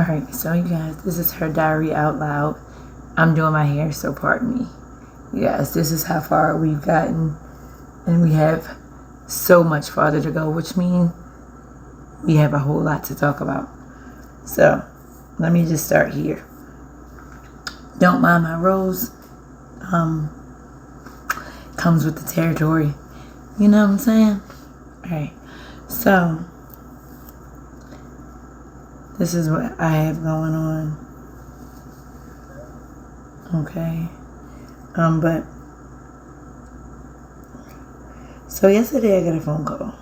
Alright, so you guys, this is her diary out loud. I'm doing my hair, so pardon me. Yes, this is how far we've gotten, and we have so much farther to go, which means we have a whole lot to talk about. So, let me just start here. Don't mind my rose. Comes with the territory. You know what I'm saying? Alright, so this is what I have going on. Okay. But so yesterday I got a phone call.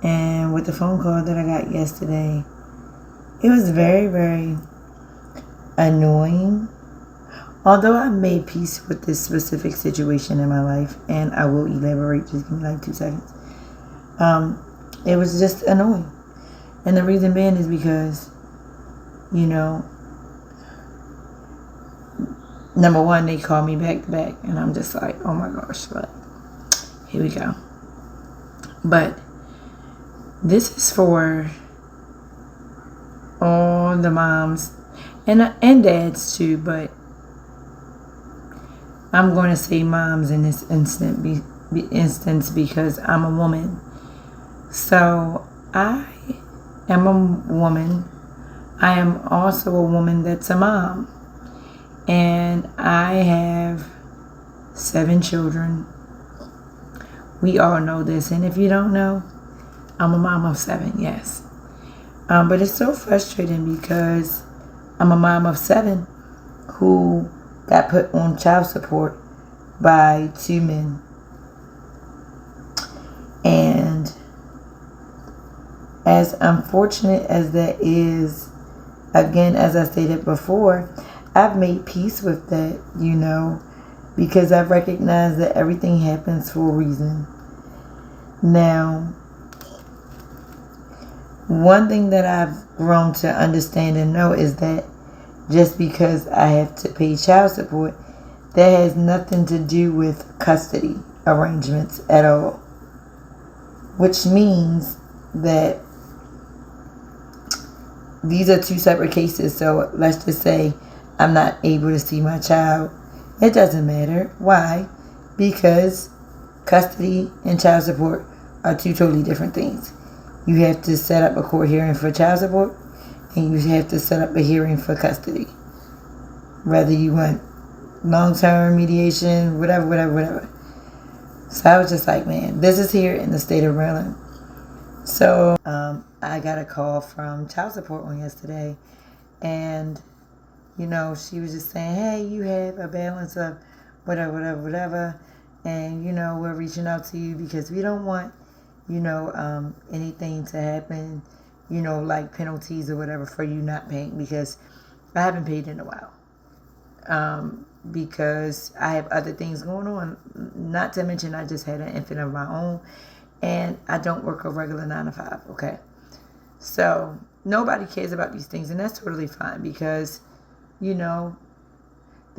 And with the phone call that I got yesterday, it was very, very annoying. Although I made peace with this specific situation in my life, and I will elaborate, just give me like 2 seconds. It was just annoying. And the reason being is because, number one, they called me back to back, and I'm just like, oh my gosh, like, here we go. But this is for all the moms and dads too, but I'm going to say moms in this instance because I'm a woman. So I am a woman. I am also a woman that's a mom. And I have 7 children. We all know this. And if you don't know, I'm a mom of 7, yes. But it's so frustrating because I'm a mom of 7 who got put on child support by 2 men. And as unfortunate as that is, again, as I stated before, I've made peace with that, because I've recognized that everything happens for a reason. Now, one thing that I've grown to understand and know is that just because I have to pay child support, that has nothing to do with custody arrangements at all. Which means that these are 2 separate cases. So let's just say I'm not able to see my child. It doesn't matter. Why? Because custody and child support are 2 totally different things. You have to set up a court hearing for child support, and you have to set up a hearing for custody. Whether you want long-term mediation, whatever. So I was just like, man, this is here in the state of Maryland. So I got a call from child support on yesterday, and she was just saying, hey, you have a balance of whatever, and we're reaching out to you because we don't want anything to happen, like penalties or whatever for you not paying, because I haven't paid in a while. Because I have other things going on. Not to mention I just had an infant of my own, and I don't work a regular 9 to 5, okay? So nobody cares about these things, and that's totally fine because, the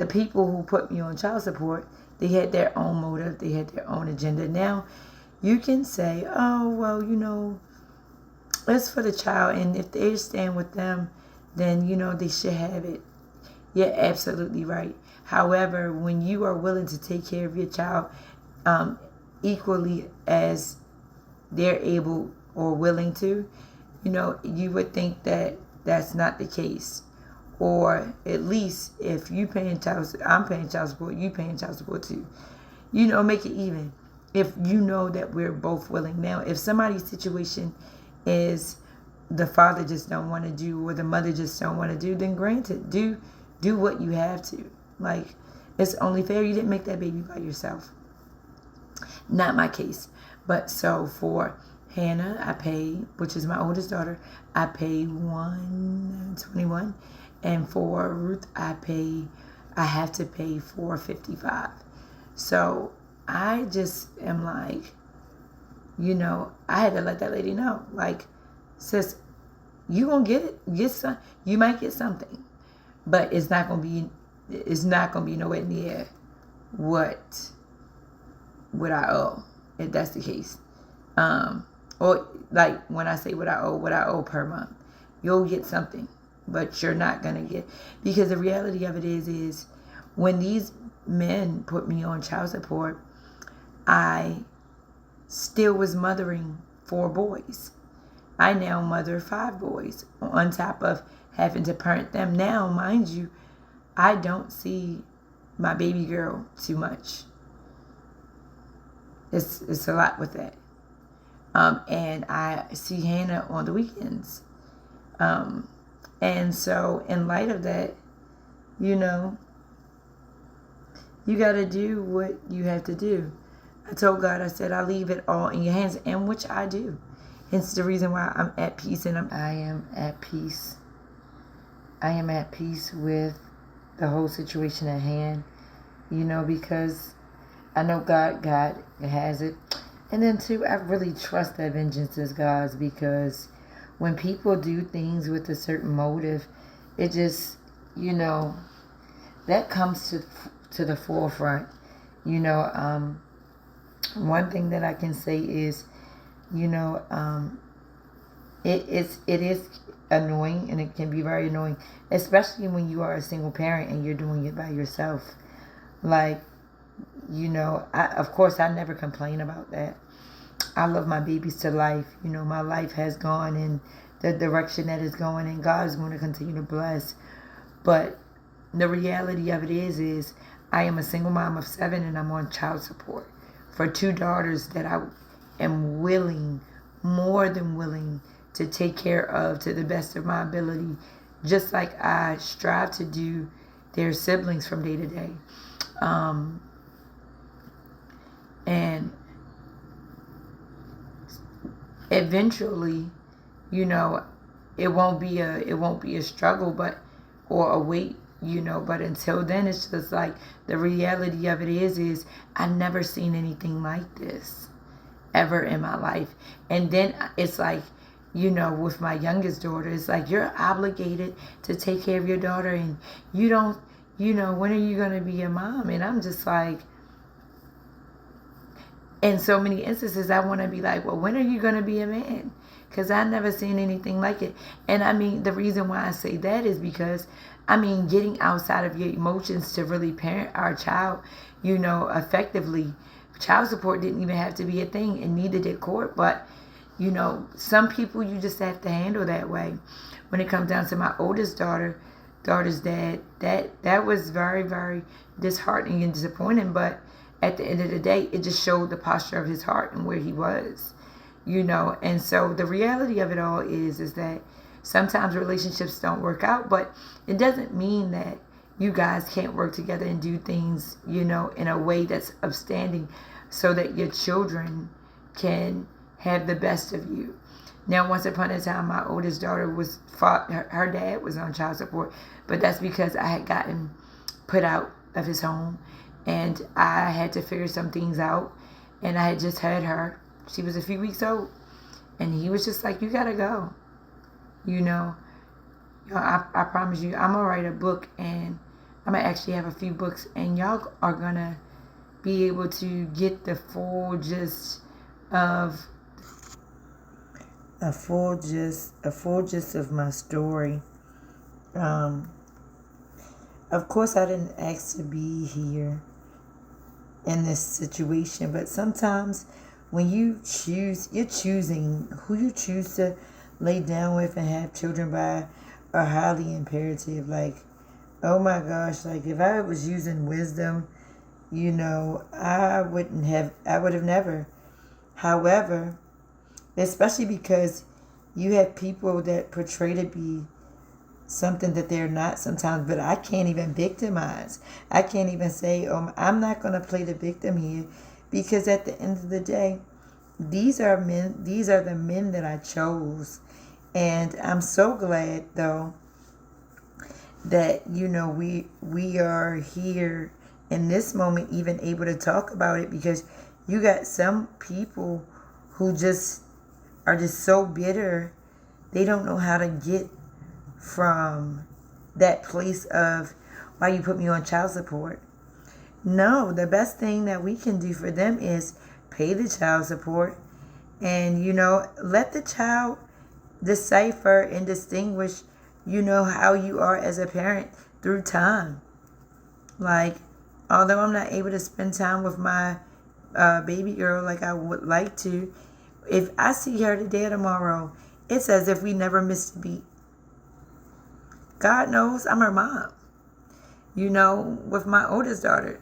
people who put me on child support, they had their own motive, they had their own agenda. Now, you can say, oh, well, it's for the child, and if they stand with them, then, they should have it. You're absolutely right. However, when you are willing to take care of your child equally as they're able or willing to, you would think that that's not the case. Or at least if you paying I'm paying child support, you paying child support too. Make it even. If you know that we're both willing. Now, if somebody's situation is the father just don't want to do or the mother just don't want to do, then granted, do what you have to. Like, it's only fair. You didn't make that baby by yourself. Not my case. But so for Hannah, I pay, which is my oldest daughter, I pay $121. And for Ruth, I have to pay $455. So I just am like, I had to let that lady know. Like, sis, you gonna get some, you might get something, but it's not gonna be nowhere near what I owe, if that's the case. Or like when I say what I owe per month, you'll get something. but you're not going to get, because the reality of it is when these men put me on child support, I still was mothering 4 boys. I now mother 5 boys on top of having to parent them. Now, mind you, I don't see my baby girl too much. It's a lot with that. And I see Hannah on the weekends. And so in light of that, you know, you got to do what you have to do. I told God, I said, I leave it all in your hands, and which I do. Hence the reason why I'm at peace, and I am at peace. I am at peace with the whole situation at hand, you know, because I know God has it. And then too, I really trust that vengeance is God's, because when people do things with a certain motive, it just, you know, that comes to the forefront. You know, one thing that I can say is, you know, it is annoying, and it can be very annoying, especially when you are a single parent and you're doing it by yourself. Like, you know, of course I never complain about that. I love my babies to life. You know, my life has gone in the direction that it's going, and God is going to continue to bless. But the reality of it is I am a single mom of 7, and I'm on child support for 2 daughters that I am willing, more than willing, to take care of to the best of my ability, just like I strive to do their siblings from day to day. And eventually, you know, it won't be a struggle, but or a weight, you know, but until then, it's just like the reality of it is I never seen anything like this ever in my life. And then it's like, you know, with my youngest daughter, it's like you're obligated to take care of your daughter, and you don't, you know, when are you going to be a mom? And I'm just like, in so many instances, I want to be like, well, when are you going to be a man? Because I've never seen anything like it. And I mean, the reason why I say that is because, I mean, getting outside of your emotions to really parent our child, you know, effectively, child support didn't even have to be a thing, and neither did court. But, you know, some people you just have to handle that way. When it comes down to my oldest daughter's dad, that was very, very disheartening and disappointing. But at the end of the day, it just showed the posture of his heart and where he was, you know. And so the reality of it all is that sometimes relationships don't work out, but it doesn't mean that you guys can't work together and do things, you know, in a way that's upstanding, so that your children can have the best of you. Now, once upon a time, my oldest daughter her dad was on child support, but that's because I had gotten put out of his home, and I had to figure some things out, and I had just had her. She was a few weeks old, and he was just like, you gotta go. You know, I promise you, I'm gonna write a book, and I'm gonna actually have a few books, and y'all are gonna be able to get the full gist of a full gist of my story. Of course, I didn't ask to be here in this situation, but sometimes when you're choosing who you choose to lay down with and have children by are highly imperative. Like, oh my gosh, like if I was using wisdom, you know, I would have never. However, especially because you have people that portray to be something that they're not sometimes, but I can't even victimize. I can't even say, I'm not going to play the victim here, because at the end of the day, these are the men that I chose. And I'm so glad, though, that, you know, we are here in this moment even able to talk about it, because you got some people who just are just so bitter. They don't know how to get from that place of, why you put me on child support. No, the best thing that we can do for them is pay the child support, and, you know, let the child decipher and distinguish you know, how you are as a parent through time. Like, although I'm not able to spend time with my baby girl like I would like to, if I see her today or tomorrow, it's as if we never missed a beat. God knows I'm her mom. You know, with my oldest daughter,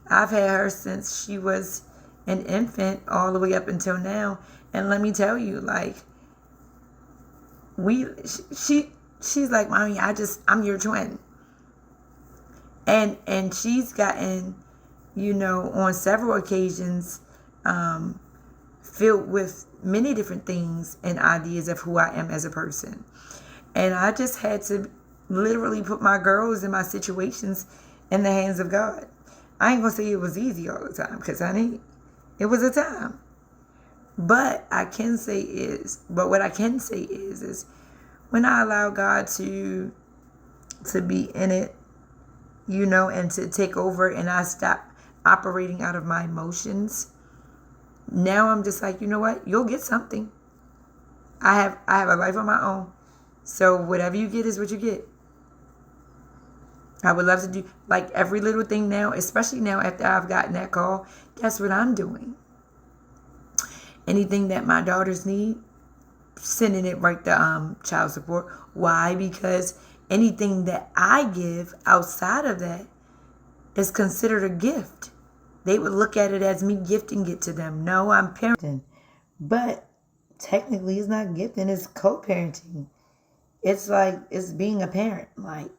I've had her since she was an infant all the way up until now. And let me tell you, like, she's like, Mommy, I'm your twin. And she's gotten, you know, on several occasions, filled with many different things and ideas of who I am as a person. And I just had to literally put my girls and my situations in the hands of God. I ain't gonna say it was easy all the time, because honey, it was a time. But what I can say is when I allow God to be in it, you know, and to take over, and I stop operating out of my emotions, now I'm just like, you know what? You'll get something. I have a life of my own. So whatever you get is what you get. I would love to do like every little thing now, especially now after I've gotten that call. Guess what I'm doing? Anything that my daughters need, sending it right to child support. Why? Because anything that I give outside of that is considered a gift. They would look at it as me gifting it to them. No, I'm parenting. But technically it's not gifting, it's co-parenting. It's like, it's being a parent. Like,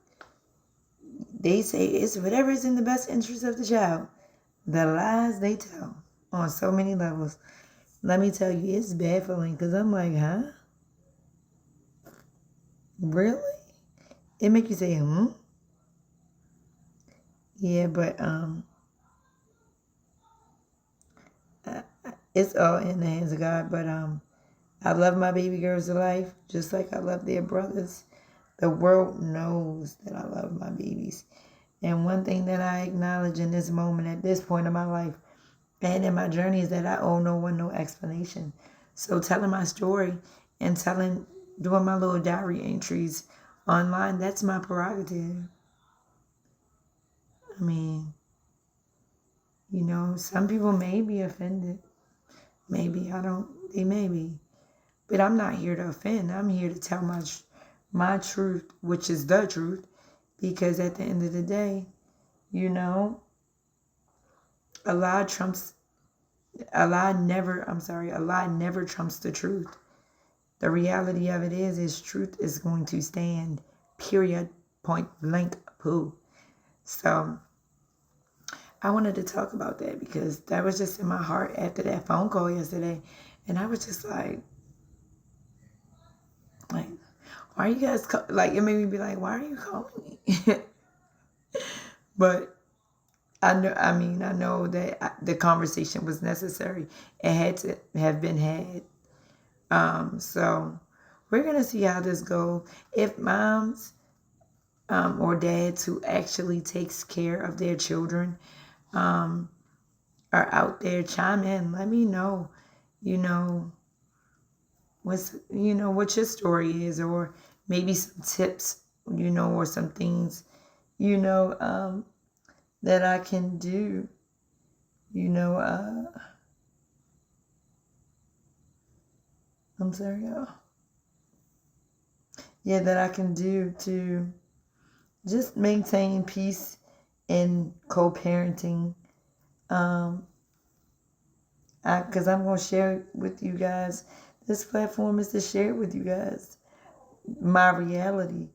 they say it's whatever is in the best interest of the child. The lies they tell on so many levels. Let me tell you, it's baffling, because I'm like, huh? Really? It make you say, hmm? Yeah, but it's all in the hands of God. But I love my baby girls to life, just like I love their brothers. The world knows that I love my babies. And one thing that I acknowledge in this moment, at this point in my life, and in my journey, is that I owe no one no explanation. So telling my story and doing my little diary entries online, that's my prerogative. I mean, you know, some people may be offended. Maybe, they may be. But I'm not here to offend. I'm here to tell my truth, which is the truth. Because at the end of the day, you know, a lie never trumps the truth. The reality of it is truth is going to stand, period, point blank, poo. So I wanted to talk about that because that was just in my heart after that phone call yesterday. And I was just like, why are you guys, like, it made me be like, why are you calling me? But I know that the conversation was necessary. It had to have been had. So we're going to see how this goes. If moms or dads who actually takes care of their children are out there, chime in. Let me know, you know, what your story is, or maybe some tips, you know, or some things, you know, that I can do, you know, I'm sorry, y'all. Yeah, that I can do to just maintain peace in co-parenting. Because I'm going to share it with you guys. This platform is to share with you guys my reality.